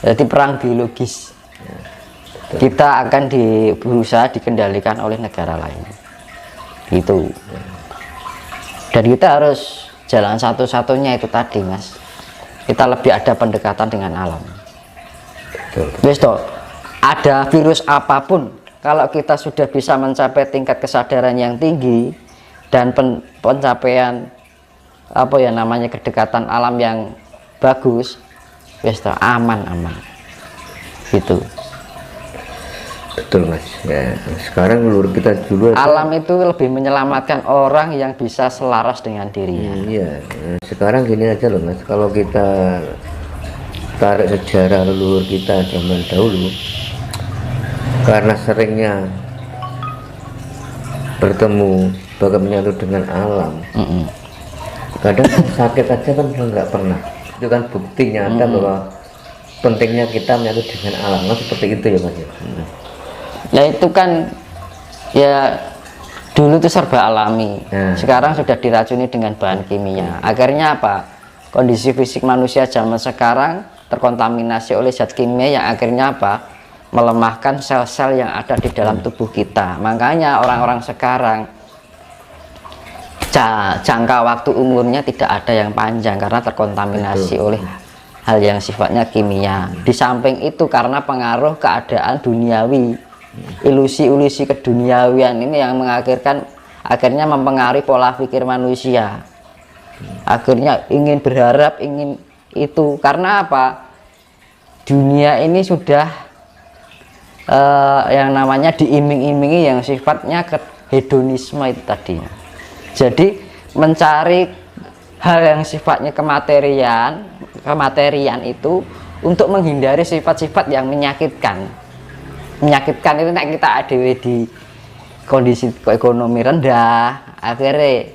Jadi perang biologis. Kita akan berusaha dikendalikan oleh negara lain. Gitu. Dan kita harus jalan satu-satunya itu tadi, Mas. Kita lebih ada pendekatan dengan alam. Wis toh, ada virus apapun, kalau kita sudah bisa mencapai tingkat kesadaran yang tinggi dan pencapaian apa ya namanya kedekatan alam yang bagus, wis toh aman gitu. Betul Mas ya. Sekarang menurut kita dulu alam itu lebih menyelamatkan orang yang bisa selaras dengan dirinya. Iya. Sekarang gini aja loh Mas, kalau kita tarik sejarah leluhur kita zaman dahulu, karena seringnya bertemu bahkan menyatu dengan alam, kadang sakit aja kan nggak pernah. Itu kan bukti nyata bahwa pentingnya kita menyatu dengan alam. Nah, seperti itu ya Mas. Ya itu kan ya dulu itu serba alami, sekarang sudah diracuni dengan bahan kimia. Akhirnya apa? Kondisi fisik manusia zaman sekarang terkontaminasi oleh zat kimia yang akhirnya apa? Melemahkan sel-sel yang ada di dalam tubuh kita. Makanya orang-orang sekarang jangka waktu umurnya tidak ada yang panjang karena terkontaminasi oleh hal yang sifatnya kimia. Di samping itu karena pengaruh keadaan duniawi, ilusi-ilusi keduniawian ini yang akhirnya mempengaruhi pola pikir manusia. Akhirnya ingin berharap, ingin itu karena apa? Dunia ini sudah yang namanya diiming-imingi yang sifatnya hedonisme itu tadi. Jadi mencari hal yang sifatnya kematerian itu untuk menghindari sifat-sifat yang menyakitkan itu nek kita ada di kondisi ekonomi rendah, akhirnya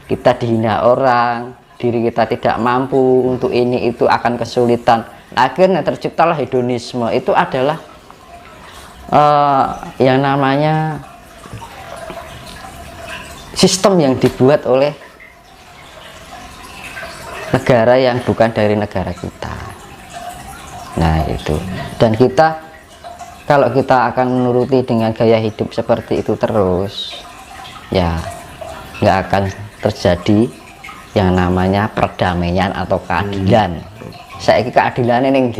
kita dihina orang, diri kita tidak mampu untuk ini itu akan kesulitan, akhirnya terciptalah hedonisme. Itu adalah yang namanya sistem yang dibuat oleh negara yang bukan dari negara kita. Nah itu, dan kita kalau kita akan menuruti dengan gaya hidup seperti itu terus, ya nggak akan terjadi yang namanya perdamaian atau keadilan. Saya keadilan ini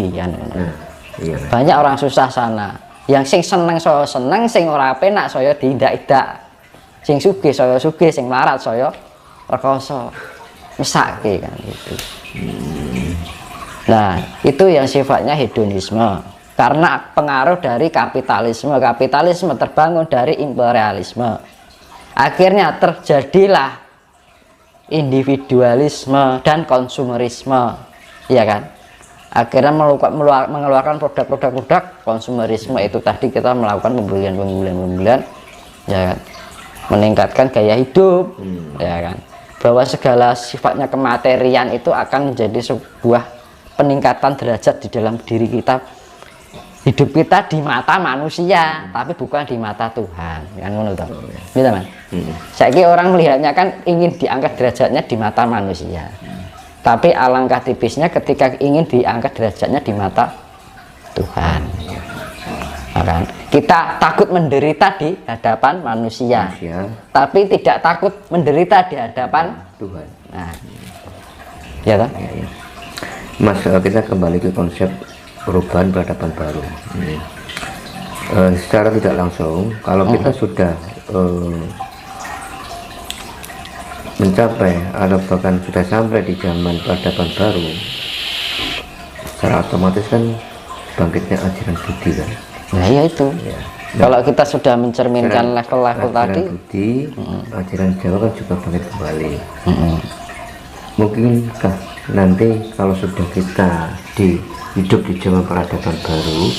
banyak orang susah sana, yang sing seneng saya seneng, sing ora penak saya diindak-indak, sing sugih saya sugih, sing melarat saya rekoso, mesake kan itu. Nah itu yang sifatnya hedonisme. Karena pengaruh dari kapitalisme terbangun dari imperialisme, akhirnya terjadilah individualisme dan konsumerisme, ya kan? Akhirnya mengeluarkan produk konsumerisme itu tadi, kita melakukan pembelian, ya kan? Meningkatkan gaya hidup, ya kan? Bahwa segala sifatnya kematerian itu akan menjadi sebuah peningkatan derajat di dalam diri kita. Hidup kita di mata manusia, tapi bukan di mata Tuhan, kan menurut aku. Gitu kan? Saya kira orang melihatnya kan ingin diangkat derajatnya di mata manusia, tapi alangkah tipisnya ketika ingin diangkat derajatnya di mata Tuhan. Nah, kan? Kita takut menderita di hadapan manusia, tapi tidak takut menderita di hadapan Tuhan. Nah, ya toh? Mas, kita kembali ke konsep perubahan peradaban baru. Secara tidak langsung, kalau kita sudah mencapai atau bahkan sudah sampai di zaman peradaban baru, secara otomatis kan bangkitnya ajaran Budi kan. Nah ya itu ya. Kalau kita sudah mencerminkan level-level tadi, Budi, ajaran Jawa kan juga bangkit kembali. Mungkinkah nanti kalau sudah kita hidup di zaman peradaban baru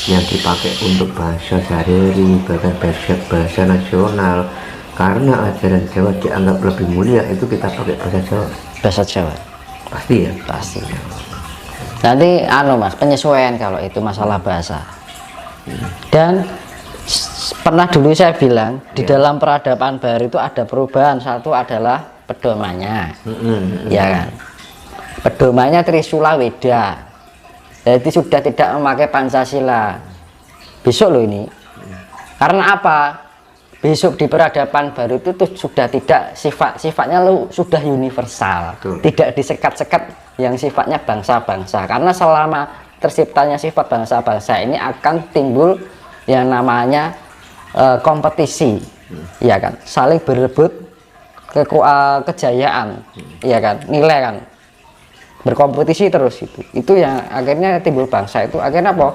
yang dipakai untuk bahasa sehari-hari, bahkan bahasa nasional, karena ajaran Jawa dianggap lebih mulia, itu kita pakai bahasa Jawa. Pasti ya? Pasti. Nanti Mas, penyesuaian kalau itu masalah bahasa. Dan pernah dulu saya bilang di dalam peradaban baru itu ada perubahan. Satu adalah pedomannya, ya kan? Pedomannya Trisula Weda. Jadi sudah tidak memakai Pancasila besok loh ini. Karena apa? Besok di peradaban baru itu tuh sudah tidak sifatnya lo sudah universal. Betul. Tidak disekat-sekat yang sifatnya bangsa-bangsa. Karena selama terciptanya sifat bangsa-bangsa ini akan timbul yang namanya kompetisi, ya kan, saling berebut kejayaan, ya kan, nilai kan, berkompetisi terus itu yang akhirnya timbul bangsa itu akhirnya apa?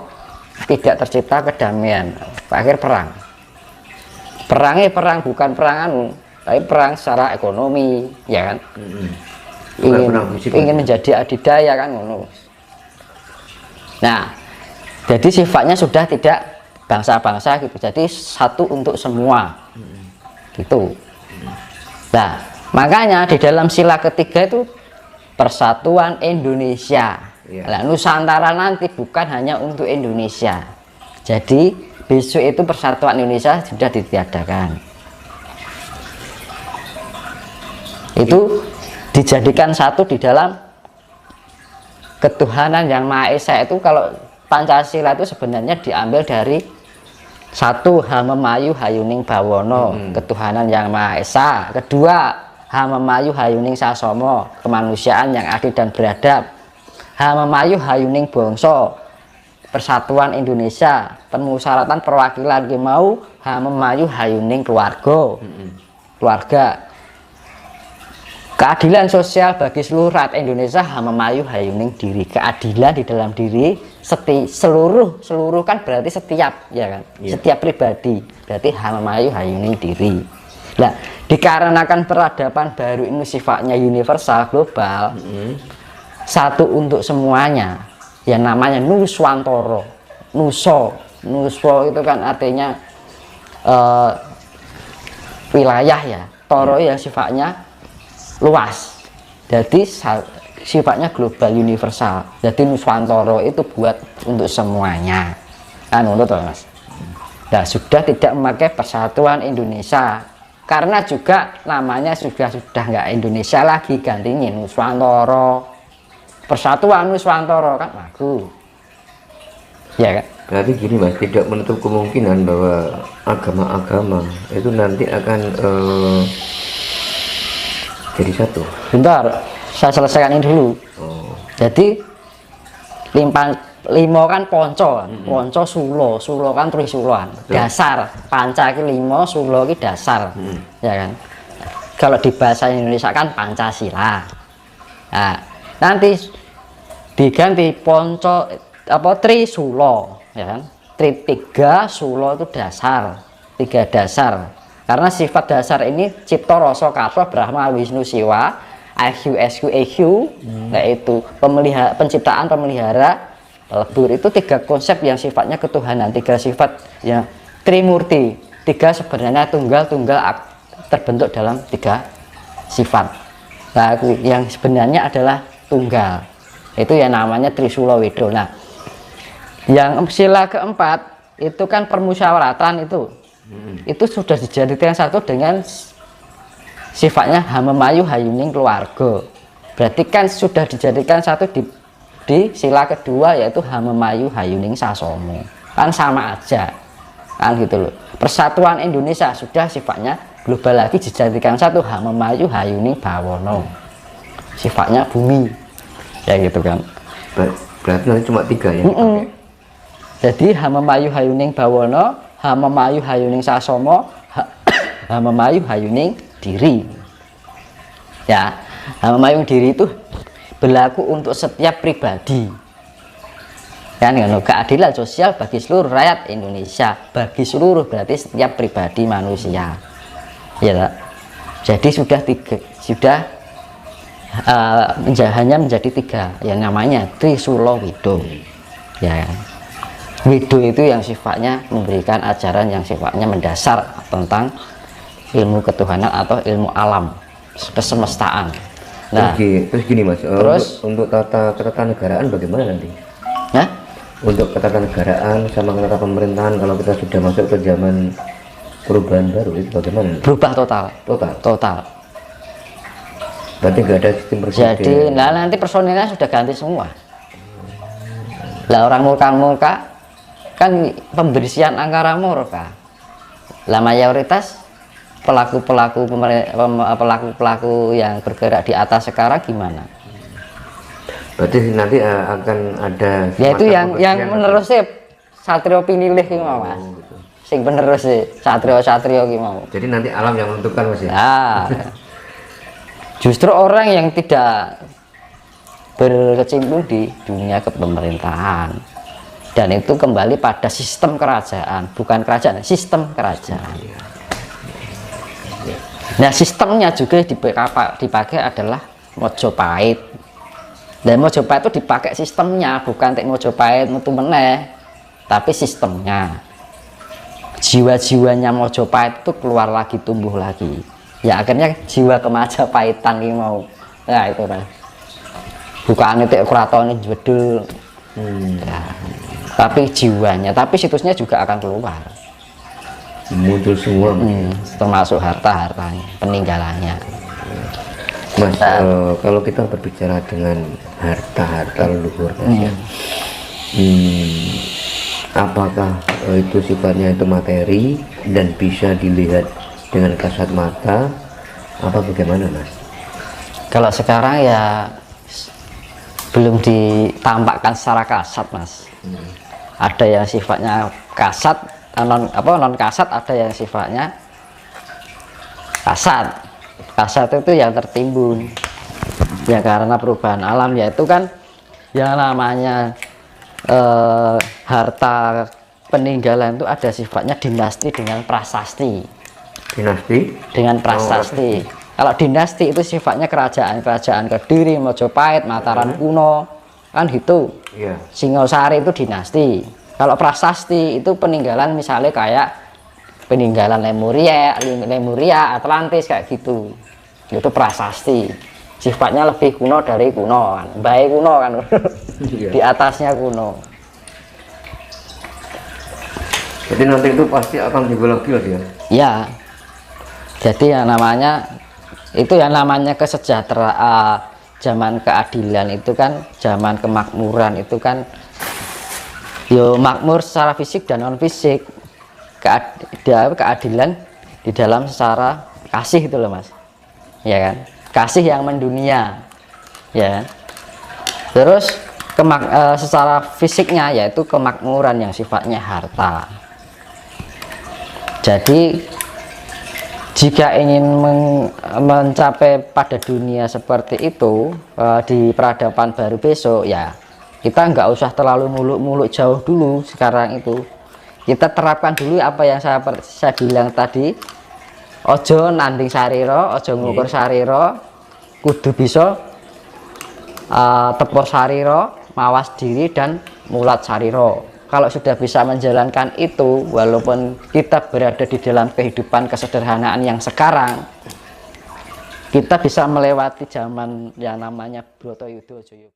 Tidak tercipta kedamaian, akhir perang. Perangnya perang bukan perang tapi perang secara ekonomi, ya kan, ingin menjadi adidaya kan, nah jadi sifatnya sudah tidak bangsa-bangsa gitu, jadi satu untuk semua gitu. Nah makanya di dalam sila ketiga itu persatuan Indonesia. Nah, Nusantara nanti bukan hanya untuk Indonesia, jadi besok itu persatuan Indonesia sudah ditiadakan, itu dijadikan satu di dalam ketuhanan yang Maha Esa. Itu kalau Pancasila itu sebenarnya diambil dari satu, Hamemayu Hayuning Bawono, ketuhanan yang Maha Esa. Kedua, Hamemayu Hayuning Sasomo, kemanusiaan yang adil dan beradab. Hamemayu Hayuning Bangsa, persatuan Indonesia. Permusyawaratan perwakilan ki mau Hamemayu Hayuning keluarga. Keluarga. Keadilan sosial bagi seluruh rakyat Indonesia, Hamemayu Hayuning diri. Keadilan di dalam diri seluruh kan berarti setiap, ya kan, setiap pribadi, berarti Hamemayu Hayuning diri. Nah dikarenakan peradaban baru ini sifatnya universal global, satu untuk semuanya, yang namanya Nuswantoro. Nuso itu kan artinya wilayah, ya, toro yang sifatnya luas, jadi sifatnya global universal. Jadi Nuswantoro itu buat untuk semuanya kan, menurut Mas. Nah sudah tidak memakai persatuan Indonesia karena juga namanya sudah nggak Indonesia lagi, gantinya Nuswantoro, persatuan Nuswantoro kan bagus, ya kan. Berarti gini Mas, tidak menutup kemungkinan bahwa agama-agama itu nanti akan jadi satu. Bentar, saya selesaikan ini dulu. Jadi limo kan ponco, ponco sulo kan trisuluan, dasar panca ki limo, sulo ki dasar, ya kan. Kalau di bahasa Indonesia kan Pancasila. Nah nanti diganti ponco apa trisulo, ya kan, tiga sulo itu dasar, tiga dasar. Karena sifat dasar ini cipta rasa kabeh Brahma Wisnu Siwa IQ SQ EQ, yaitu penciptaan, pemelihara, lebur. Itu tiga konsep yang sifatnya ketuhanan, tiga sifat yang trimurti, tiga sebenarnya tunggal terbentuk dalam tiga sifat. Nah, yang sebenarnya adalah tunggal, itu yang namanya Trisula Wedo. Nah yang sila keempat itu kan permusyawaratan, itu sudah dijadikan satu dengan sifatnya Hamemayu Hayuning keluarga. Berarti kan sudah dijadikan satu di sila kedua, yaitu Hamemayu Hayuning Sasomo, kan sama aja kan gitu loh. Persatuan Indonesia sudah sifatnya global lagi, dijadikan satu Hamemayu Hayuning Bawono, sifatnya bumi, ya gitu kan. Berarti nanti cuma tiga ya. Jadi Hamemayu Hayuning Bawono, Hamemayu Hayuning Sasomo, Hamemayu Hayuning diri. Ya, Hamemayu diri itu berlaku untuk setiap pribadi. Kan keadilan sosial bagi seluruh rakyat Indonesia, bagi seluruh berarti setiap pribadi manusia. Ya, tak? Jadi sudah hanya menjadi tiga yang namanya Trisula Wido. Ya kan? Wido itu yang sifatnya memberikan ajaran yang sifatnya mendasar tentang ilmu ketuhanan atau ilmu alam kesemestaan. Nah, terus gini Mas, untuk tata ketatanegaraan bagaimana nanti? Nah, untuk ketatanegaraan sama tata pemerintahan kalau kita sudah masuk ke zaman perubahan baru itu bagaimana? Berubah total. Berarti nggak ada sistem presiden. Jadi, nanti personilnya sudah ganti semua. Lah orang muka kan pembersihan angkara murka. Lah mayoritas pelaku yang bergerak di atas sekarang gimana? Berarti nanti akan ada Ya itu yang menerusnya satrio pinilih ki mau Mas. gitu. Sing penerus satrio ki mau. Jadi nanti alam yang menentukan Mas ya. Nah, justru orang yang tidak berkecimpung di dunia kepemerintahan, dan itu kembali pada sistem kerajaan, bukan kerajaan, sistem kerajaan. Nah sistemnya juga dipakai adalah Mojopahit. Dan Mojopahit itu dipakai sistemnya, bukan tek Mojopahit metu meneh, tapi sistemnya. Jiwa-jiwanya Mojopahit itu keluar lagi, tumbuh lagi. Ya akhirnya jiwa Kemajapahitan ini mau. Nah itu kan. Bukan itu keraton jedul. Ya. Tapi jiwanya, tapi situsnya juga akan keluar. Muncul semua. Termasuk harta-hartanya, peninggalannya. Mas, kalau kita berbicara dengan harta leluhur, ya, apakah itu sifatnya itu materi dan bisa dilihat dengan kasat mata, apa bagaimana Mas? Kalau sekarang ya belum ditampakkan secara kasat Mas. Ada yang sifatnya kasat, non kasat, ada yang sifatnya kasat. Kasat itu yang tertimbun ya karena perubahan alam, yaitu kan yang namanya harta peninggalan itu ada sifatnya dinasti dengan prasasti. Dinasti Dengan prasasti. Kalau dinasti itu sifatnya kerajaan Kediri, Mojopahit, Mataram kuno kan gitu. Iya. Singosari itu dinasti. Kalau prasasti itu peninggalan, misalnya kayak peninggalan Lemuria, Atlantis kayak gitu. Itu prasasti. Sifatnya lebih kuno dari kuno kan. Baik kuno kan. Iya. Di atasnya kuno. Jadi nanti itu pasti akan dibelah ya. Ya. Jadi yang namanya kesejahteraan, zaman keadilan itu kan, zaman kemakmuran itu kan yo makmur secara fisik dan non fisik. Keadilan di dalam secara kasih itu loh Mas, ya kan, kasih yang mendunia, ya. Terus secara fisiknya yaitu kemakmuran yang sifatnya harta. Jadi jika ingin mencapai pada dunia seperti itu di peradaban baru besok, ya kita nggak usah terlalu muluk-muluk jauh dulu. Sekarang itu kita terapkan dulu apa yang saya bilang tadi. Ojo nanding sariro, ojo ngukur sariro, kudu bisa tepur sariro, mawas diri dan mulat sariro. Kalau sudah bisa menjalankan itu, walaupun kita berada di dalam kehidupan kesederhanaan yang sekarang, kita bisa melewati zaman yang namanya Broto Yudo Joyo.